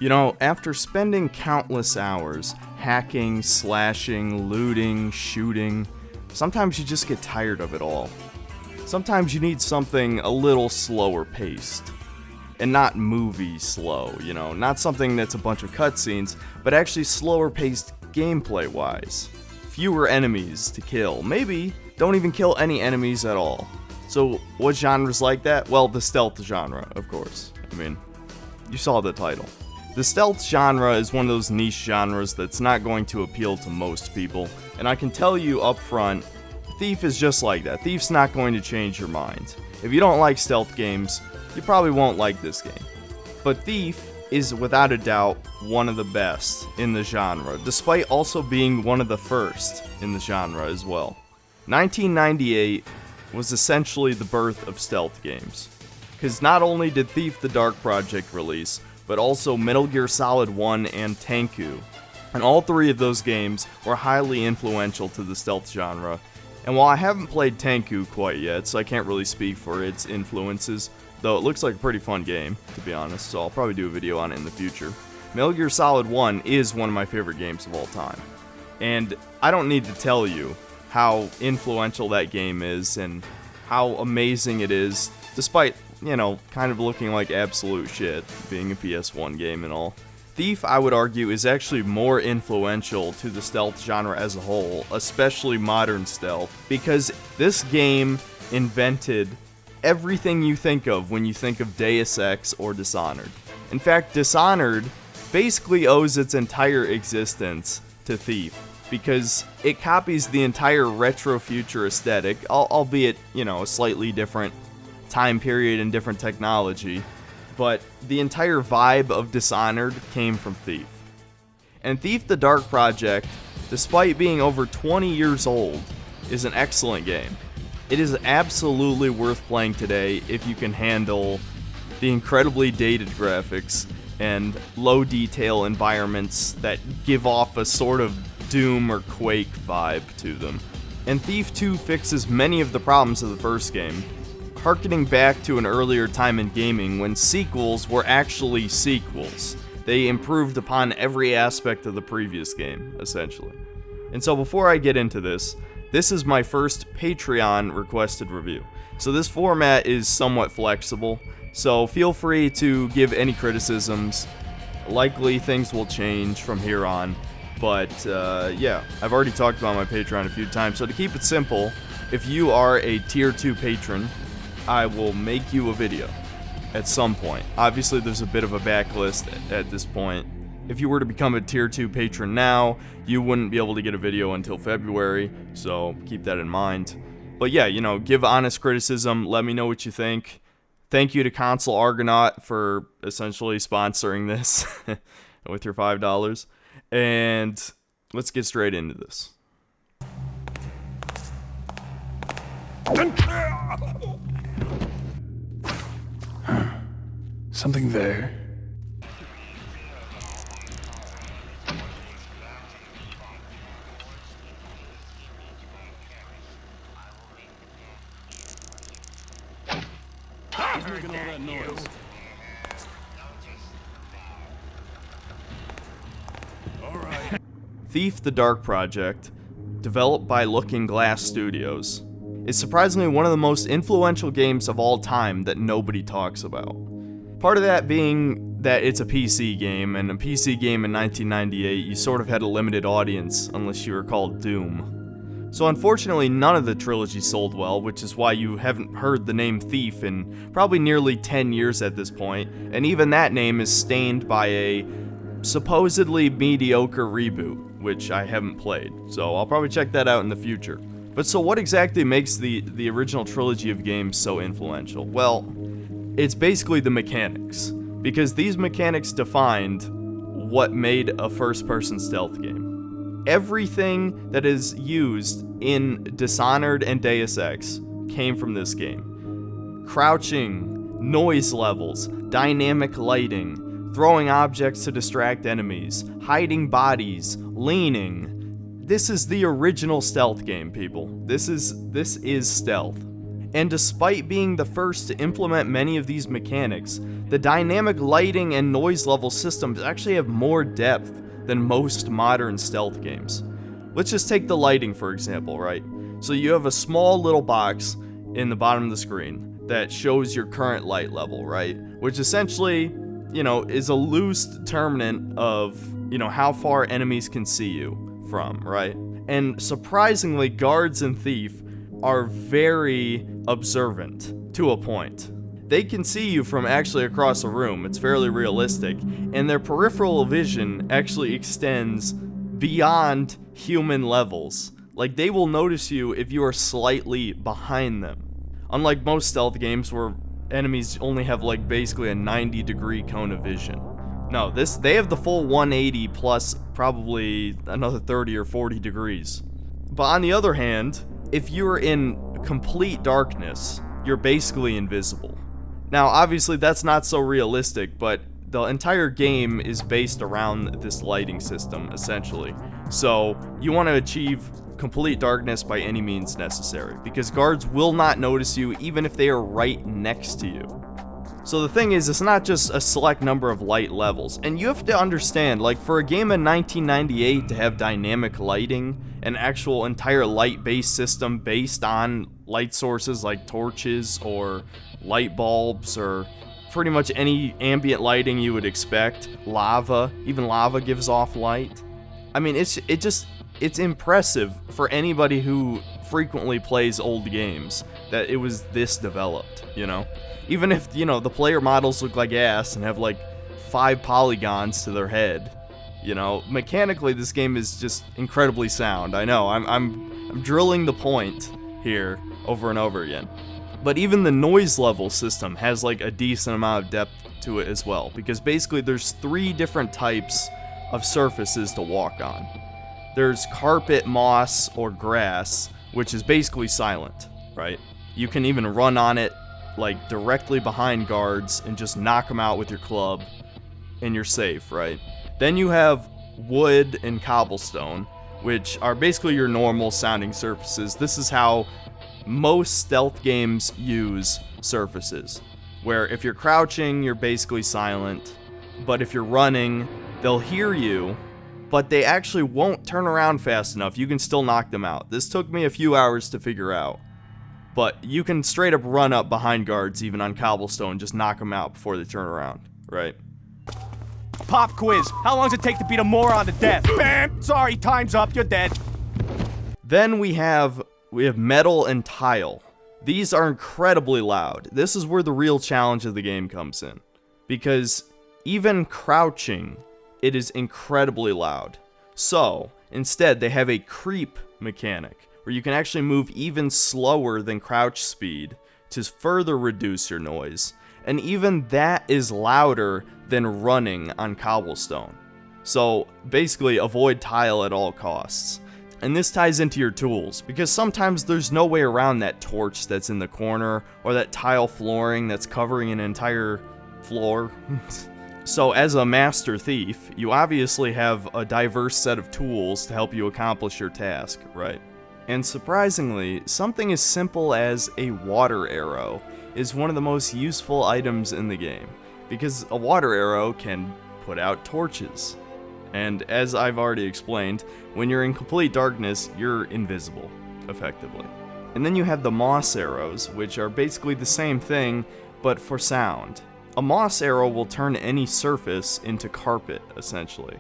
You know, after spending countless hours hacking, slashing, looting, shooting, sometimes you just get tired of it all. Sometimes you need something a little slower paced. And not movie slow, you know, not something that's a bunch of cutscenes, but actually slower paced gameplay wise. Fewer enemies to kill. Maybe don't even kill any enemies at all. So what genre's like that? Well, the stealth genre, of course. I mean, you saw the title. The stealth genre is one of those niche genres that's not going to appeal to most people, and I can tell you up front, Thief is just like that. Thief's not going to change your mind. If you don't like stealth games, you probably won't like this game. But Thief is without a doubt one of the best in the genre, despite also being one of the first in the genre as well. 1998 was essentially the birth of stealth games, because not only did Thief the Dark Project release, but also Metal Gear Solid 1 and Tenku. And all three of those games were highly influential to the stealth genre. And while I haven't played Tenku quite yet, so I can't really speak for its influences, though it looks like a pretty fun game, to be honest, so I'll probably do a video on it in the future. Metal Gear Solid 1 is one of my favorite games of all time. And I don't need to tell you how influential that game is and how amazing it is, despite, you know, kind of looking like absolute shit, being a PS1 game and all. Thief, I would argue, is actually more influential to the stealth genre as a whole, especially modern stealth, because this game invented everything you think of when you think of Deus Ex or Dishonored. In fact, Dishonored basically owes its entire existence to Thief, because it copies the entire retro-future aesthetic, albeit, you know, a slightly different time period and different technology, but the entire vibe of Dishonored came from Thief. And Thief the Dark Project, despite being over 20 years old, is an excellent game. It is absolutely worth playing today if you can handle the incredibly dated graphics and low detail environments that give off a sort of Doom or Quake vibe to them. And Thief 2 fixes many of the problems of the first game, harkening back to an earlier time in gaming when sequels were actually sequels. They improved upon every aspect of the previous game, essentially. And so before I get into this is my first Patreon requested review. So this format is somewhat flexible, so feel free to give any criticisms. Likely things will change from here on, but yeah, I've already talked about my Patreon a few times, so to keep it simple, if you are a tier 2 patron, I will make you a video at some point. Obviously, there's a bit of a backlist at this point. If you were to become a tier 2 patron now, you wouldn't be able to get a video until February, so keep that in mind. But yeah, you know, give honest criticism, let me know what you think. Thank you to Console Argonaut for essentially sponsoring this with your $5. And let's get straight into this. Something there. Who's making all that noise? All right. Thief the Dark Project, developed by Looking Glass Studios, is surprisingly one of the most influential games of all time that nobody talks about. Part of that being that it's a PC game, and a PC game in 1998, you sort of had a limited audience unless you were called Doom. So unfortunately, none of the trilogy sold well, which is why you haven't heard the name Thief in probably nearly 10 years at this point, and even that name is stained by a supposedly mediocre reboot, which I haven't played, so I'll probably check that out in the future. But so what exactly makes the original trilogy of games so influential? Well, it's basically the mechanics, because these mechanics defined what made a first-person stealth game. Everything that is used in Dishonored and Deus Ex came from this game. Crouching, noise levels, dynamic lighting, throwing objects to distract enemies, hiding bodies, leaning. This is the original stealth game, people. This is stealth. And despite being the first to implement many of these mechanics, the dynamic lighting and noise level systems actually have more depth than most modern stealth games. Let's just take the lighting for example, right? So you have a small little box in the bottom of the screen that shows your current light level, right? Which essentially, is a loose determinant of, how far enemies can see you from, right? And surprisingly, guards and thief are very observant to a point. They can see you from actually across a room. It's fairly realistic, and their peripheral vision actually extends beyond human levels. Like, they will notice you if you are slightly behind them. Unlike most stealth games where enemies only have like basically a 90-degree cone of vision. No, they have the full 180 plus probably another 30 or 40 degrees. But on the other hand, if you're in complete darkness, you're basically invisible. Now, obviously that's not so realistic, but the entire game is based around this lighting system, essentially. So, you want to achieve complete darkness by any means necessary, because guards will not notice you even if they are right next to you. So the thing is, it's not just a select number of light levels, and you have to understand, like, for a game in 1998 to have dynamic lighting, an actual entire light-based system based on light sources like torches or light bulbs or pretty much any ambient lighting you would expect, lava, even lava gives off light. I mean, it's impressive for anybody who frequently plays old games that it was this developed, Even if, the player models look like ass and have like 5 polygons to their head, mechanically this game is just incredibly sound. I know, I'm drilling the point here over and over again. But even the noise level system has like a decent amount of depth to it as well, because basically there's 3 different types of surfaces to walk on. There's carpet, moss, or grass, which is basically silent, right? You can even run on it like directly behind guards and just knock them out with your club, and you're safe, right? Then you have wood and cobblestone, which are basically your normal sounding surfaces. This is how most stealth games use surfaces, where if you're crouching, you're basically silent, but if you're running, they'll hear you, but they actually won't turn around fast enough. You can still knock them out. This took me a few hours to figure out, but you can straight up run up behind guards even on cobblestone, just knock them out before they turn around, right? Pop quiz. How long does it take to beat a moron to death? Bam! Sorry, time's up. You're dead. Then we have metal and tile. These are incredibly loud. This is where the real challenge of the game comes in, because even crouching, it is incredibly loud. So, instead, they have a creep mechanic, where you can actually move even slower than crouch speed to further reduce your noise. And even that is louder than running on cobblestone. So, basically, avoid tile at all costs. And this ties into your tools, because sometimes there's no way around that torch that's in the corner, or that tile flooring that's covering an entire floor. So as a master thief, you obviously have a diverse set of tools to help you accomplish your task, right? And surprisingly, something as simple as a water arrow is one of the most useful items in the game, because a water arrow can put out torches. And as I've already explained, when you're in complete darkness, you're invisible, effectively. And then you have the moss arrows, which are basically the same thing, but for sound. A moss arrow will turn any surface into carpet, essentially.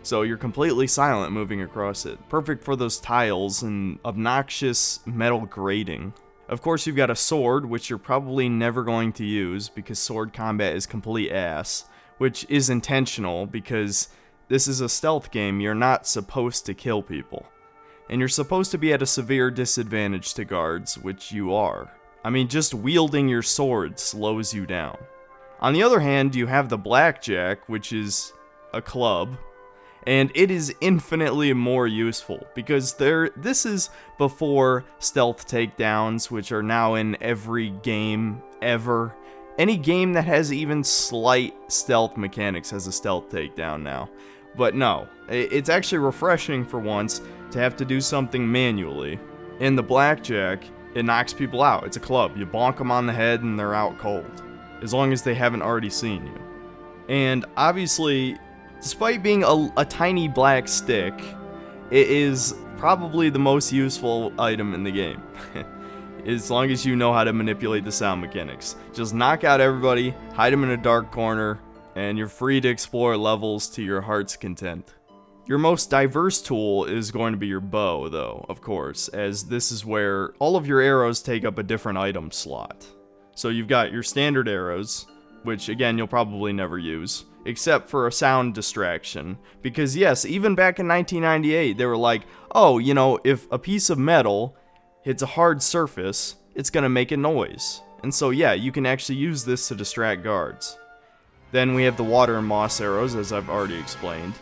So you're completely silent moving across it. Perfect for those tiles and obnoxious metal grating. Of course, you've got a sword, which you're probably never going to use, because sword combat is complete ass, which is intentional, because this is a stealth game. You're not supposed to kill people. And you're supposed to be at a severe disadvantage to guards, which you are. I mean, just wielding your sword slows you down. On the other hand, you have the blackjack, which is a club, and it is infinitely more useful, because this is before stealth takedowns, which are now in every game ever. Any game that has even slight stealth mechanics has a stealth takedown now. But no, it's actually refreshing for once to have to do something manually. In the blackjack, it knocks people out. It's a club. You bonk them on the head and they're out cold, as long as they haven't already seen you. And obviously, despite being a tiny black stick, it is probably the most useful item in the game. As long as you know how to manipulate the sound mechanics. Just knock out everybody, hide them in a dark corner, and you're free to explore levels to your heart's content. Your most diverse tool is going to be your bow, though, of course, as this is where all of your arrows take up a different item slot. So you've got your standard arrows, which again you'll probably never use, except for a sound distraction. Because yes, even back in 1998, they were like, oh, you know, if a piece of metal hits a hard surface, it's gonna make a noise. And so yeah, you can actually use this to distract guards. Then we have the water and moss arrows, as I've already explained.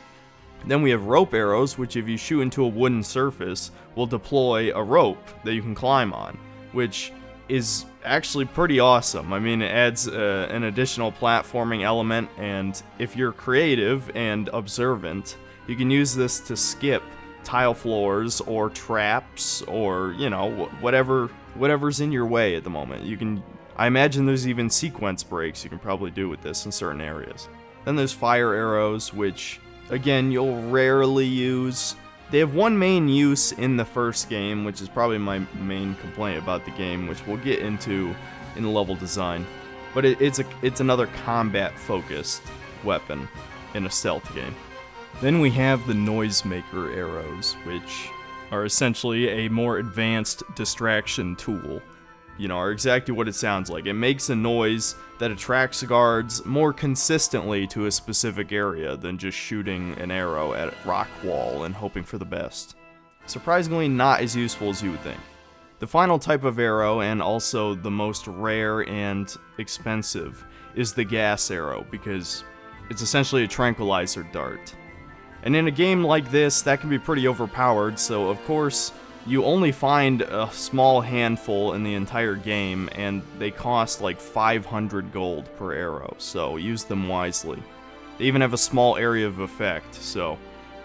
Then we have rope arrows, which if you shoot into a wooden surface, will deploy a rope that you can climb on, which is actually pretty awesome. I mean, it adds an additional platforming element, and if you're creative and observant, you can use this to skip tile floors or traps or, you know, whatever's in your way at the moment. I imagine there's even sequence breaks you can probably do with this in certain areas. Then there's fire arrows, which again, you'll rarely use. They have one main use in the first game, which is probably my main complaint about the game, which we'll get into in the level design. But it's another combat-focused weapon in a stealth game. Then we have the noisemaker arrows, which are essentially a more advanced distraction tool. You know, are exactly what it sounds like. It makes a noise that attracts guards more consistently to a specific area than just shooting an arrow at a rock wall and hoping for the best. Surprisingly not as useful as you would think. The final type of arrow, and also the most rare and expensive, is the gas arrow, because it's essentially a tranquilizer dart. And in a game like this, that can be pretty overpowered, so of course, you only find a small handful in the entire game, and they cost like 500 gold per arrow, so use them wisely. They even have a small area of effect, so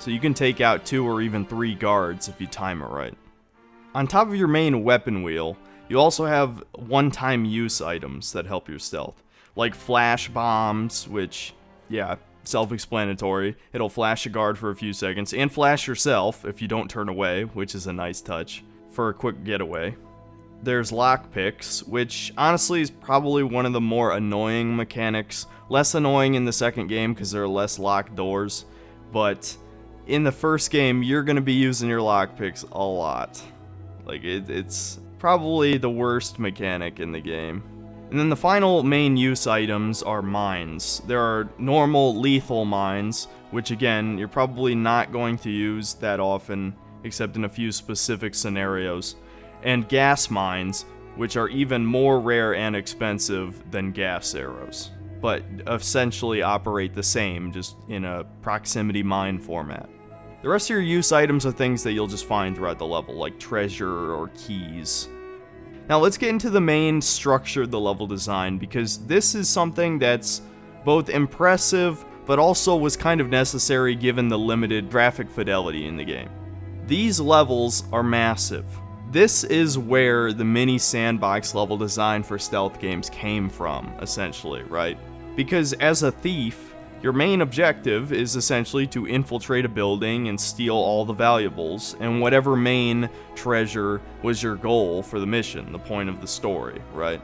you can take out 2 or even 3 guards if you time it right. On top of your main weapon wheel, you also have one-time use items that help your stealth, like flash bombs, which, yeah, self-explanatory. It'll flash a guard for a few seconds, and flash yourself if you don't turn away, which is a nice touch, for a quick getaway. There's lockpicks, which honestly is probably one of the more annoying mechanics. Less annoying in the second game because there are less locked doors, but in the first game, you're going to be using your lockpicks a lot. Like, it's probably the worst mechanic in the game. And then the final main use items are mines. There are normal lethal mines, which again, you're probably not going to use that often, except in a few specific scenarios. And gas mines, which are even more rare and expensive than gas arrows, but essentially operate the same, just in a proximity mine format. The rest of your use items are things that you'll just find throughout the level, like treasure or keys. Now let's get into the main structure of the level design, because this is something that's both impressive, but also was kind of necessary given the limited graphic fidelity in the game. These levels are massive. This is where the mini sandbox level design for stealth games came from, essentially, right? Because as a thief, your main objective is essentially to infiltrate a building and steal all the valuables, and whatever main treasure was your goal for the mission, the point of the story, right?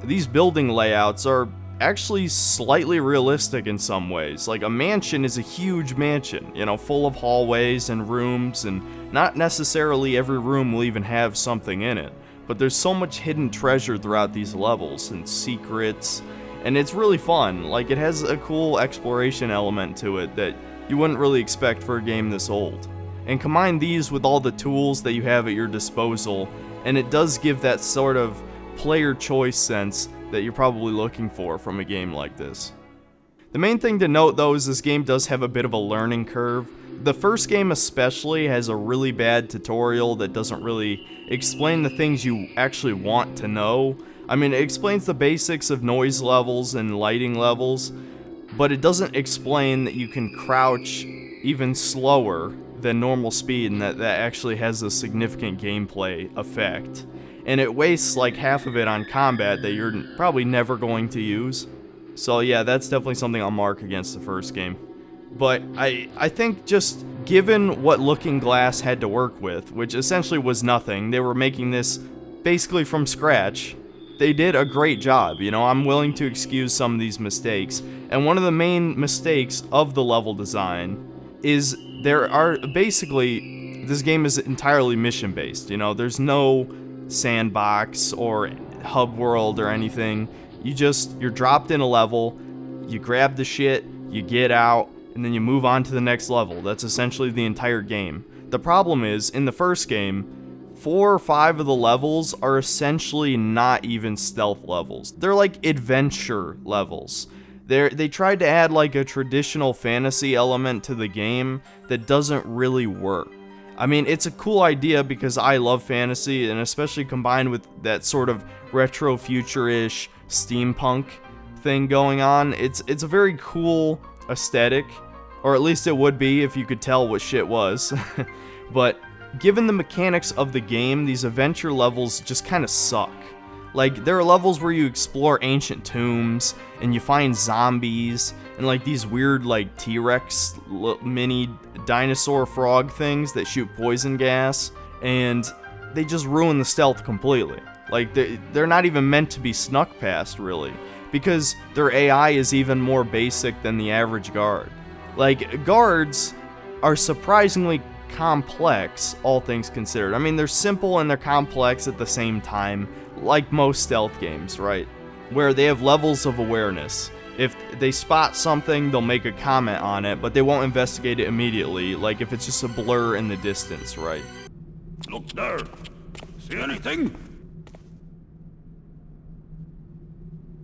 These building layouts are actually slightly realistic in some ways. Like, a mansion is a huge mansion, you know, full of hallways and rooms, and not necessarily every room will even have something in it. But there's so much hidden treasure throughout these levels, and secrets, and it's really fun. Like, it has a cool exploration element to it that you wouldn't really expect for a game this old. And combine these with all the tools that you have at your disposal, and it does give that sort of player choice sense that you're probably looking for from a game like this. The main thing to note though is this game does have a bit of a learning curve. The first game especially has a really bad tutorial that doesn't really explain the things you actually want to know. I mean, it explains the basics of noise levels and lighting levels, but it doesn't explain that you can crouch even slower than normal speed, and that actually has a significant gameplay effect. and it wastes like half of it on combat that you're probably never going to use. So yeah, that's definitely something I'll mark against the first game. But I think just given what Looking Glass had to work with, which essentially was nothing, they were making this basically from scratch, they did a great job. You know, I'm willing to excuse some of these mistakes. And one of the main mistakes of the level design is there are basically, this game is entirely mission based. You know, there's no sandbox or hub world or anything. You're dropped in a level, you grab the shit, you get out, and then you move on to the next level. That's essentially the entire game. The problem is, in the first game, 4 or 5 of the levels are essentially not even stealth levels. They're like adventure levels. They tried to add like a traditional fantasy element to the game that doesn't really work. I mean, it's a cool idea because I love fantasy, and especially combined with that sort of retro future-ish steampunk thing going on, it's a very cool aesthetic, or at least it would be if you could tell what shit was. But given the mechanics of the game, these adventure levels just kind of suck. Like, there are levels where you explore ancient tombs, and you find zombies, and like these weird like T-Rex mini dinosaur frog things that shoot poison gas, and they just ruin the stealth completely. Like, they're not even meant to be snuck past, really, because their AI is even more basic than the average guard. Like, guards are surprisingly complex, all things considered. I mean, they're simple and they're complex at the same time, like most stealth games, right? Where they have levels of awareness. If they spot something, they'll make a comment on it, but they won't investigate it immediately, like if it's just a blur in the distance, right? Look there. See anything?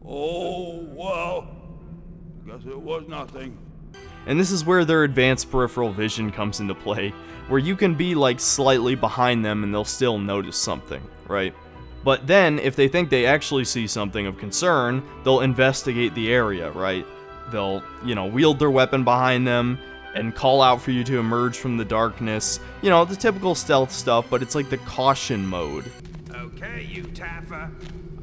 Oh, well. I guess it was nothing. And this is where their advanced peripheral vision comes into play, where you can be like slightly behind them and they'll still notice something, right? But then, if they think they actually see something of concern, they'll investigate the area, right? They'll, wield their weapon behind them and call out for you to emerge from the darkness. You know, the typical stealth stuff, but it's like the caution mode. Okay, you Taffer.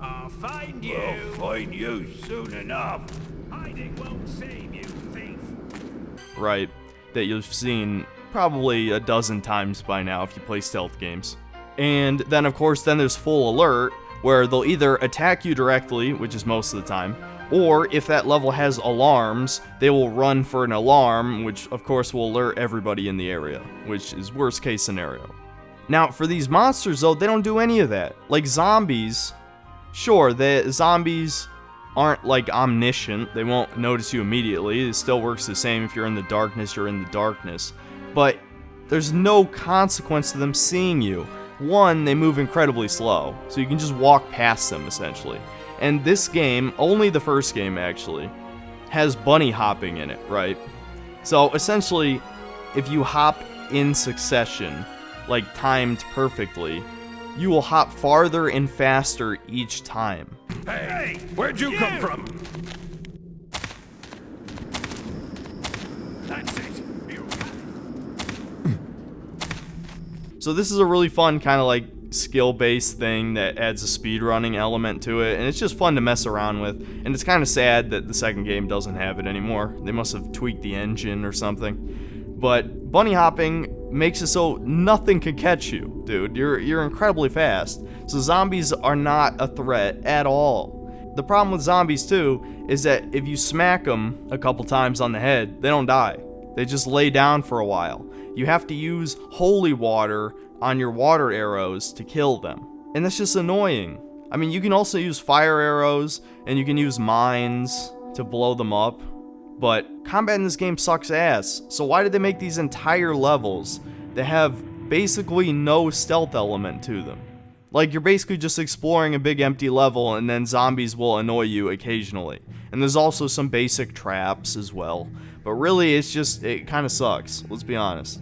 I'll find you. We'll find you soon enough. Hiding won't save you, thief. Right, that you've seen probably a dozen times by now if you play stealth games. And then, of course, there's full alert, where they'll either attack you directly, which is most of the time, or if that level has alarms, they will run for an alarm, which of course will alert everybody in the area, which is worst case scenario. Now, for these monsters though, they don't do any of that. Like zombies, sure, the zombies aren't like omniscient, they won't notice you immediately, it still works the same. If you're in the darkness, you're in the darkness. But there's no consequence to them seeing you. One, they move incredibly slow, so you can just walk past them essentially. And this game, only the first game actually, has bunny hopping in it, right? So essentially, if you hop in succession, like timed perfectly, you will hop farther and faster each time. Hey, where'd you come from? That's it. So this is a really fun kind of like skill-based thing that adds a speedrunning element to it, and it's just fun to mess around with, and it's kind of sad that the second game doesn't have it anymore. They must have tweaked the engine or something. But bunny hopping makes it so nothing can catch you, dude. You're incredibly fast, so zombies are not a threat at all. The problem with zombies too is that if you smack them a couple times on the head, they don't die. They just lay down for a while. You have to use holy water on your water arrows to kill them. And that's just annoying. I mean, you can also use fire arrows, and you can use mines to blow them up. But combat in this game sucks ass. So why did they make these entire levels that have basically no stealth element to them? Like, you're basically just exploring a big empty level, and then zombies will annoy you occasionally. And there's also some basic traps as well. But really, it kind of sucks, let's be honest.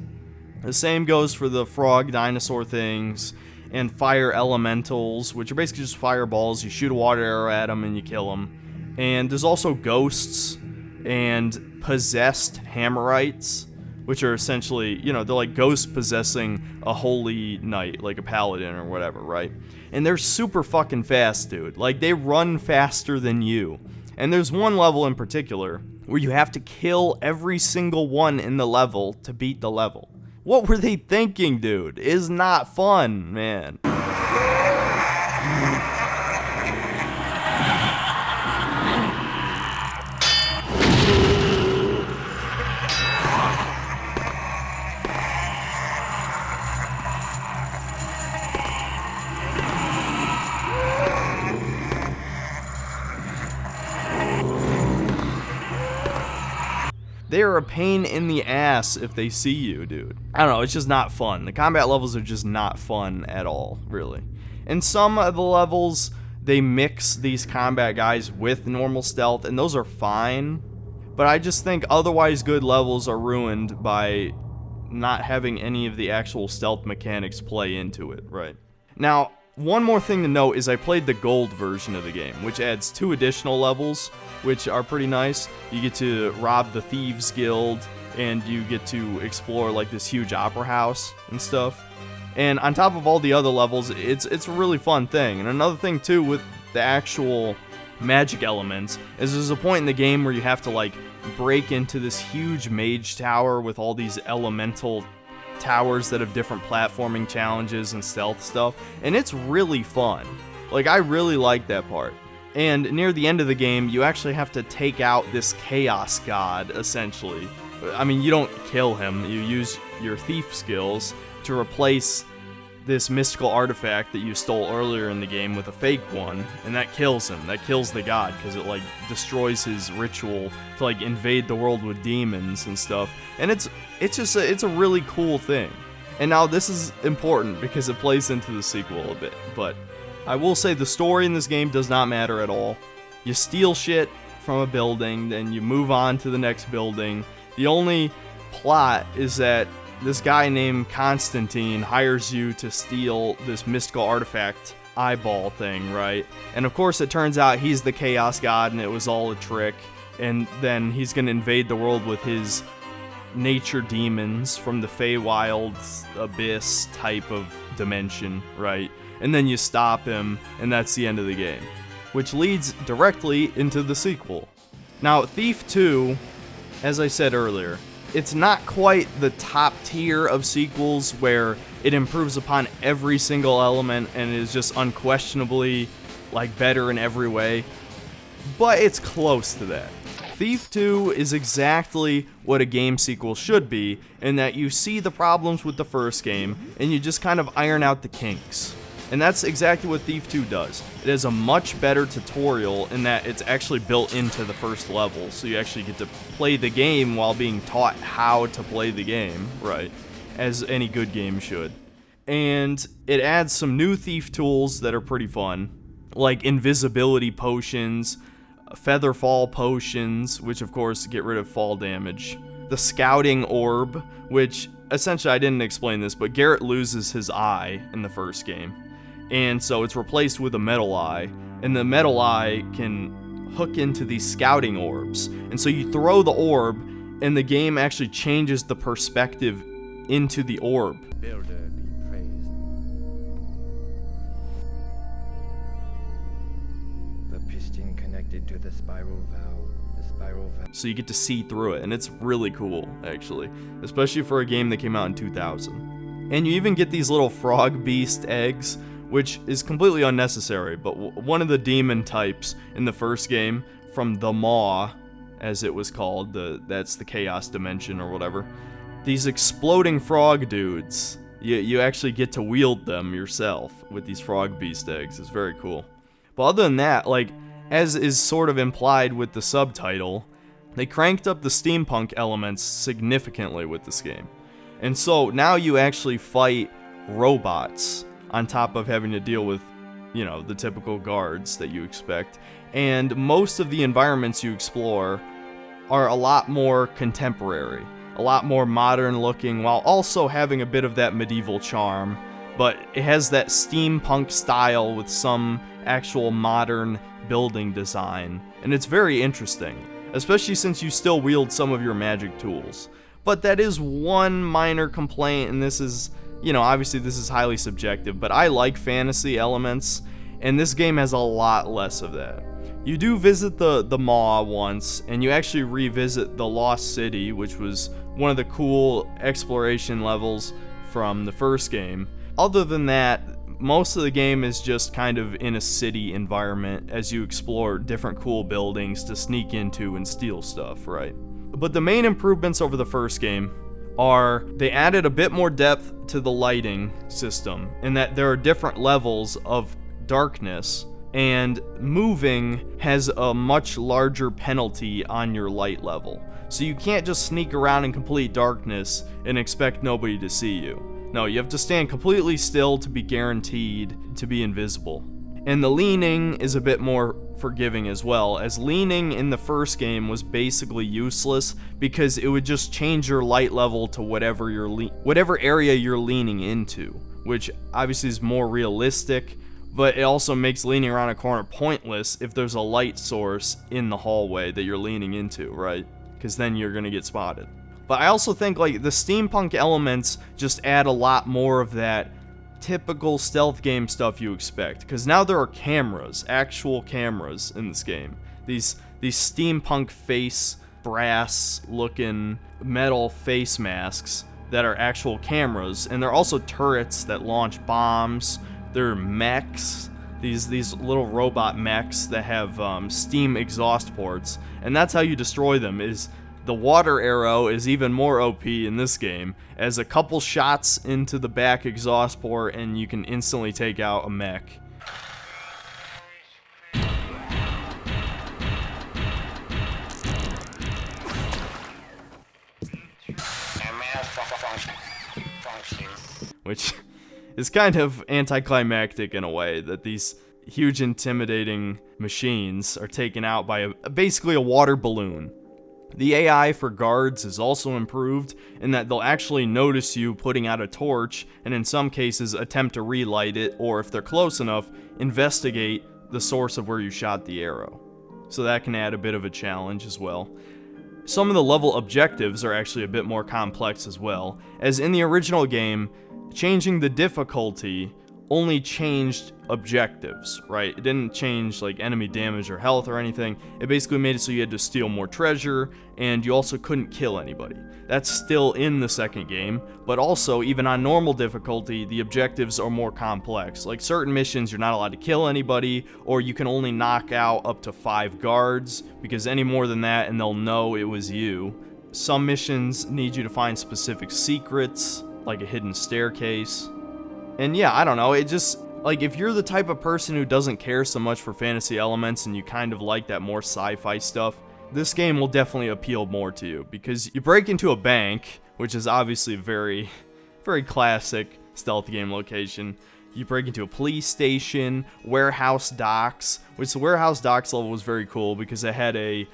The same goes for the frog dinosaur things and fire elementals, which are basically just fireballs. You shoot a water arrow at them and you kill them. And there's also ghosts and possessed Hammerites, which are essentially, you know, they're like ghosts possessing a holy knight, like a paladin or whatever, right? And they're super fucking fast, dude. Like, they run faster than you. And there's one level in particular where you have to kill every single one in the level to beat the level. What were they thinking, dude? It's not fun, man. They are a pain in the ass if they see you, dude. I don't know, it's just not fun. The combat levels are just not fun at all, really. And some of the levels, they mix these combat guys with normal stealth, and those are fine. But I just think otherwise good levels are ruined by not having any of the actual stealth mechanics play into it, right? Now, one more thing to note is I played the gold version of the game, which adds 2 additional levels, which are pretty nice. You get to rob the Thieves Guild, and you get to explore like this huge opera house and stuff. And on top of all the other levels, it's a really fun thing. And another thing too with the actual magic elements is there's a point in the game where you have to like break into this huge mage tower with all these elemental towers that have different platforming challenges and stealth stuff, and it's really fun. Like, I really like that part. And near the end of the game, you actually have to take out this chaos god, essentially. I mean, you don't kill him, you use your thief skills to replace this mystical artifact that you stole earlier in the game with a fake one, and that kills him. That kills the god, because it, like, destroys his ritual to, like, invade the world with demons and stuff. And it's a really cool thing. And now this is important because it plays into the sequel a bit, but I will say the story in this game does not matter at all. You steal shit from a building, then you move on to the next building. The only plot is that this guy named Constantine hires you to steal this mystical artifact eyeball thing, right? And of course it turns out he's the chaos god and it was all a trick, and then he's gonna invade the world with his nature demons from the Feywild abyss type of dimension, right? And then you stop him, and that's the end of the game, which leads directly into the sequel. Now, Thief 2, as I said earlier, it's not quite the top tier of sequels where it improves upon every single element and is just unquestionably like better in every way, but it's close to that. Thief 2 is exactly what a game sequel should be, in that you see the problems with the first game and you just kind of iron out the kinks. And that's exactly what Thief 2 does. It has a much better tutorial in that it's actually built into the first level, so you actually get to play the game while being taught how to play the game, right? As any good game should. And it adds some new Thief tools that are pretty fun, like invisibility potions, feather fall potions, which of course get rid of fall damage, the scouting orb, which essentially, I didn't explain this, but Garrett loses his eye in the first game. And so it's replaced with a metal eye, and the metal eye can hook into these scouting orbs. And so you throw the orb, and the game actually changes the perspective into the orb. Builder be praised. The piston connected to the spiral valve. The spiral valve. So you get to see through it, and it's really cool, actually. Especially for a game that came out in 2000. And you even get these little frog beast eggs, which is completely unnecessary, but one of the demon types in the first game, from the Maw, as it was called, that's the Chaos Dimension or whatever, these exploding frog dudes, you actually get to wield them yourself with these frog beast eggs. It's very cool. But other than that, like, as is sort of implied with the subtitle, they cranked up the steampunk elements significantly with this game. And so now you actually fight robots on top of having to deal with, you know, the typical guards that you expect. And most of the environments you explore are a lot more contemporary, a lot more modern looking, while also having a bit of that medieval charm. But it has that steampunk style with some actual modern building design. And it's very interesting, especially since you still wield some of your magic tools. But that is one minor complaint, and this is, you know, obviously this is highly subjective, but I like fantasy elements, and this game has a lot less of that. You do visit the Maw once, and you actually revisit the Lost City, which was one of the cool exploration levels from the first game. Other than that, most of the game is just kind of in a city environment as you explore different cool buildings to sneak into and steal stuff, right? But the main improvements over the first game are they added a bit more depth to the lighting system, in that there are different levels of darkness, and moving has a much larger penalty on your light level. So you can't just sneak around in complete darkness and expect nobody to see you. No, you have to stand completely still to be guaranteed to be invisible. And the leaning is a bit more forgiving as well, as leaning in the first game was basically useless because it would just change your light level to whatever area you're leaning into, which obviously is more realistic, but it also makes leaning around a corner pointless if there's a light source in the hallway that you're leaning into, right? Because then you're gonna get spotted. But I also think like the steampunk elements just add a lot more of that typical stealth game stuff you expect, because now there are cameras, actual cameras in this game. These steampunk face, brass looking metal face masks that are actual cameras, and they're also turrets that launch bombs. They're mechs, these little robot mechs that have steam exhaust ports, and that's how you destroy them. Is the water arrow is even more OP in this game, as a couple shots into the back exhaust port and you can instantly take out a mech. Which is kind of anticlimactic in a way, that these huge intimidating machines are taken out by basically a water balloon. The AI for guards is also improved in that they'll actually notice you putting out a torch, and in some cases attempt to relight it, or if they're close enough, investigate the source of where you shot the arrow. So that can add a bit of a challenge as well. Some of the level objectives are actually a bit more complex as well, as in the original game, changing the difficulty only changed objectives, right? It didn't change like enemy damage or health or anything. It basically made it so you had to steal more treasure, and you also couldn't kill anybody. That's still in the second game, but also even on normal difficulty, the objectives are more complex. Like certain missions, you're not allowed to kill anybody, or you can only knock out up to 5 guards, because any more than that and they'll know it was you. Some missions need you to find specific secrets, like a hidden staircase. And yeah, I don't know, it just, like, if you're the type of person who doesn't care so much for fantasy elements and you kind of like that more sci-fi stuff, this game will definitely appeal more to you, because you break into a bank, which is obviously a very, very classic stealth game location. You break into a police station, warehouse docks, which the warehouse docks level was very cool because it had a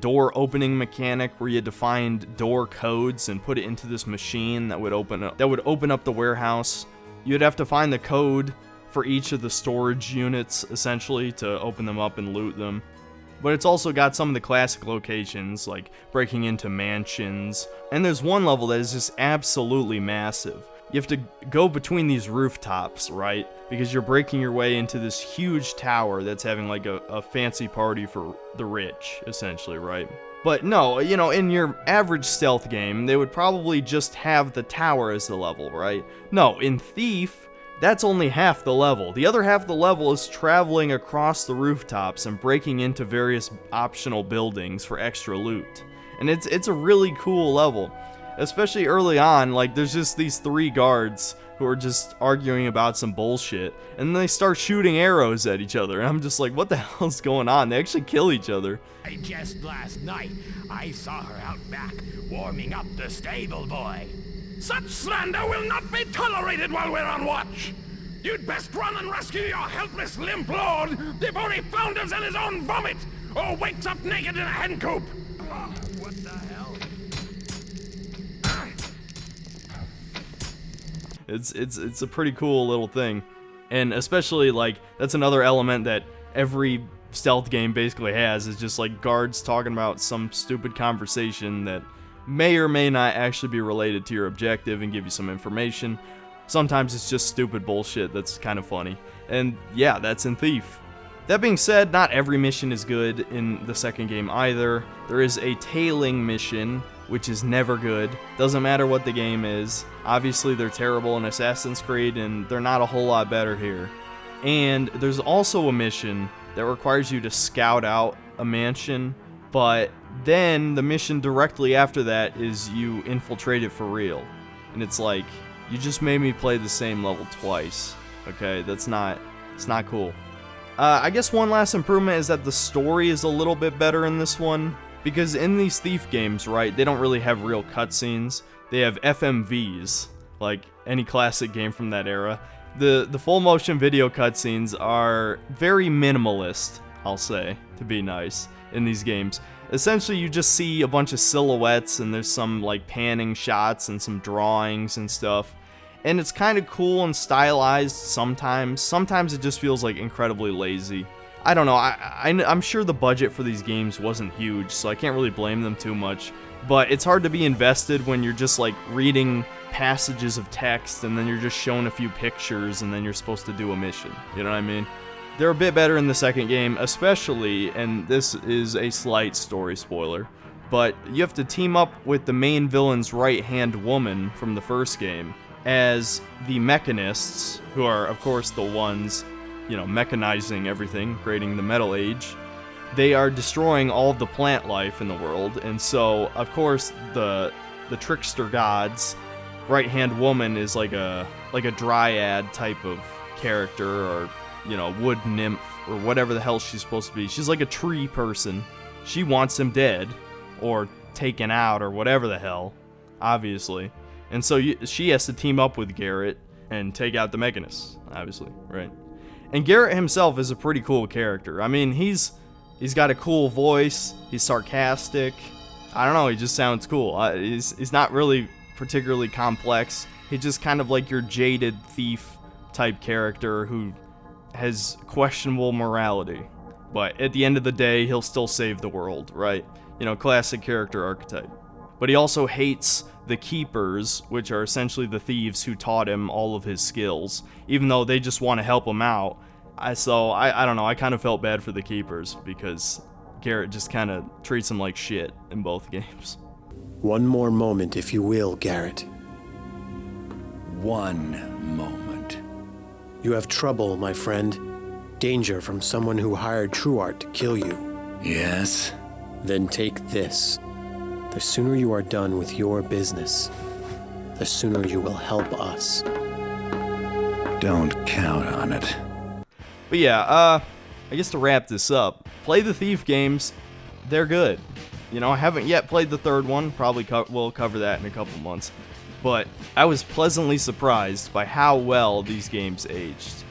door opening mechanic where you had to find door codes and put it into this machine that would open up the warehouse. You'd have to find the code for each of the storage units, essentially, to open them up and loot them. But it's also got some of the classic locations, like breaking into mansions. And there's one level that is just absolutely massive. You have to go between these rooftops, right? Because you're breaking your way into this huge tower that's having like a fancy party for the rich, essentially, right? But no, you know, in your average stealth game, they would probably just have the tower as the level, right? No, in Thief, that's only half the level. The other half of the level is traveling across the rooftops and breaking into various optional buildings for extra loot. And it's a really cool level. Especially early on, like, there's just these 3 guards who are just arguing about some bullshit, and then they start shooting arrows at each other, and I'm just like, what the hell's going on? They actually kill each other. Just last night, I saw her out back, warming up the stable boy. Such slander will not be tolerated while we're on watch! You'd best run and rescue your helpless limp lord before he founders in his own vomit, or wakes up naked in a hen coop! What the hell? It's a pretty cool little thing. And especially, like, that's another element that every stealth game basically has, is just like guards talking about some stupid conversation that may or may not actually be related to your objective and give you some information. Sometimes it's just stupid bullshit that's kind of funny. And yeah, that's in Thief. That being said, not every mission is good in the second game either. There is a tailing mission, which is never good. Doesn't matter what the game is. Obviously, they're terrible in Assassin's Creed, and they're not a whole lot better here. And there's also a mission that requires you to scout out a mansion, but then the mission directly after that is you infiltrate it for real. And it's like, you just made me play the same level twice. Okay, it's not cool. I guess one last improvement is that the story is a little bit better in this one. Because in these Thief games, right, they don't really have real cutscenes. They have FMVs, like any classic game from that era. The full motion video cutscenes are very minimalist, I'll say, to be nice, in these games. Essentially, you just see a bunch of silhouettes, and there's some like panning shots and some drawings and stuff. And it's kind of cool and stylized sometimes. Sometimes it just feels like incredibly lazy. I don't know, I'm sure the budget for these games wasn't huge, so I can't really blame them too much. But it's hard to be invested when you're just like reading passages of text and then you're just shown a few pictures and then you're supposed to do a mission. You know what I mean? They're a bit better in the second game, especially, and this is a slight story spoiler, but you have to team up with the main villain's right-hand woman from the first game as the mechanists, who are, of course, the ones, you know, mechanizing everything, creating the Metal Age. They are destroying all of the plant life in the world, and so, of course, the trickster god's right-hand woman is like a dryad type of character, or, you know, wood nymph, or whatever the hell she's supposed to be. She's like a tree person. She wants him dead, or taken out, or whatever the hell, obviously. And so she has to team up with Garrett and take out the mechanists, obviously, right? And Garrett himself is a pretty cool character. I mean, he's got a cool voice, he's sarcastic, I don't know, he just sounds cool. He's not really particularly complex. He's just kind of like your jaded thief type character who has questionable morality. But at the end of the day, he'll still save the world, right? You know, classic character archetype. But he also hates the Keepers, which are essentially the thieves who taught him all of his skills, even though they just want to help him out. So I don't know, I kind of felt bad for the Keepers because Garrett just kind of treats them like shit in both games. One more moment, if you will, Garrett. One moment. You have trouble, my friend. Danger from someone who hired TrueArt to kill you. Yes? Then take this. The sooner you are done with your business, the sooner you will help us. Don't count on it. But yeah, I guess to wrap this up, play the Thief games. They're good. You know, I haven't yet played the third one. Probably we'll cover that in a couple months. But I was pleasantly surprised by how well these games aged.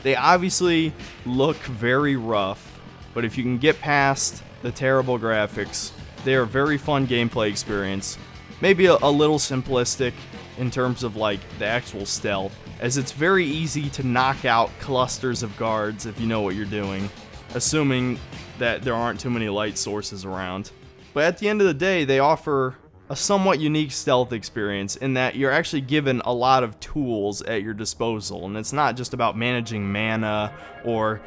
They obviously look very rough, but if you can get past the terrible graphics, they are a very fun gameplay experience. Maybe a little simplistic in terms of like the actual stealth, as it's very easy to knock out clusters of guards if you know what you're doing, assuming that there aren't too many light sources around. But at the end of the day, they offer a somewhat unique stealth experience in that you're actually given a lot of tools at your disposal, and it's not just about managing mana or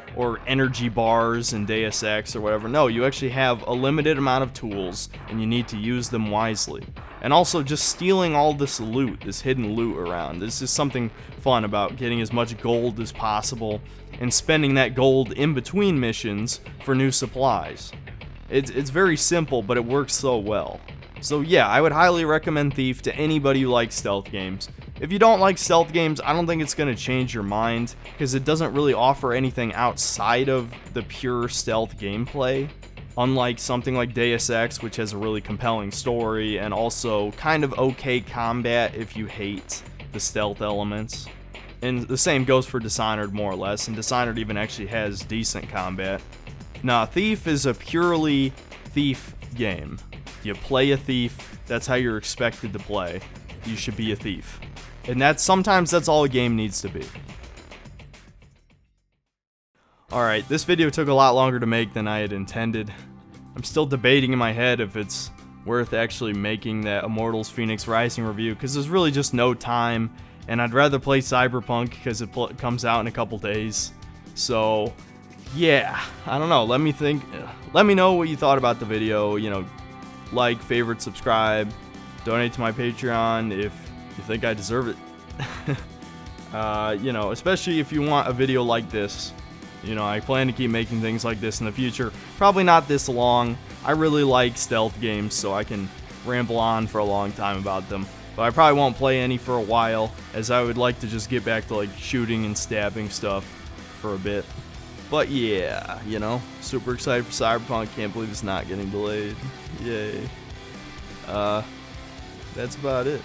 energy bars in Deus Ex or whatever. No, you actually have a limited amount of tools, and you need to use them wisely. And also just stealing all this loot, this hidden loot around. This is something fun about getting as much gold as possible and spending that gold in between missions for new supplies. It's very simple, but it works so well. So yeah, I would highly recommend Thief to anybody who likes stealth games. If you don't like stealth games, I don't think it's going to change your mind, because it doesn't really offer anything outside of the pure stealth gameplay. Unlike something like Deus Ex, which has a really compelling story, and also kind of okay combat if you hate the stealth elements. And the same goes for Dishonored, more or less, and Dishonored even actually has decent combat. Nah, Thief is a purely thief game. You play a thief, that's how you're expected to play. You should be a thief. And sometimes that's all a game needs to be. Alright, this video took a lot longer to make than I had intended. I'm still debating in my head if it's worth actually making that Immortals Phoenix Rising review, because there's really just no time, and I'd rather play Cyberpunk because it comes out in a couple days. So yeah, I don't know, let me know what you thought about the video. You know, like, favorite, subscribe, donate to my Patreon if you think I deserve it. You know, especially if you want a video like this. You know, I plan to keep making things like this in the future. Probably not this long. I really like stealth games, so I can ramble on for a long time about them. But I probably won't play any for a while, as I would like to just get back to, like, shooting and stabbing stuff for a bit. But yeah, you know, super excited for Cyberpunk. Can't believe it's not getting delayed. Yay. That's about it.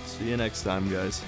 See you next time, guys.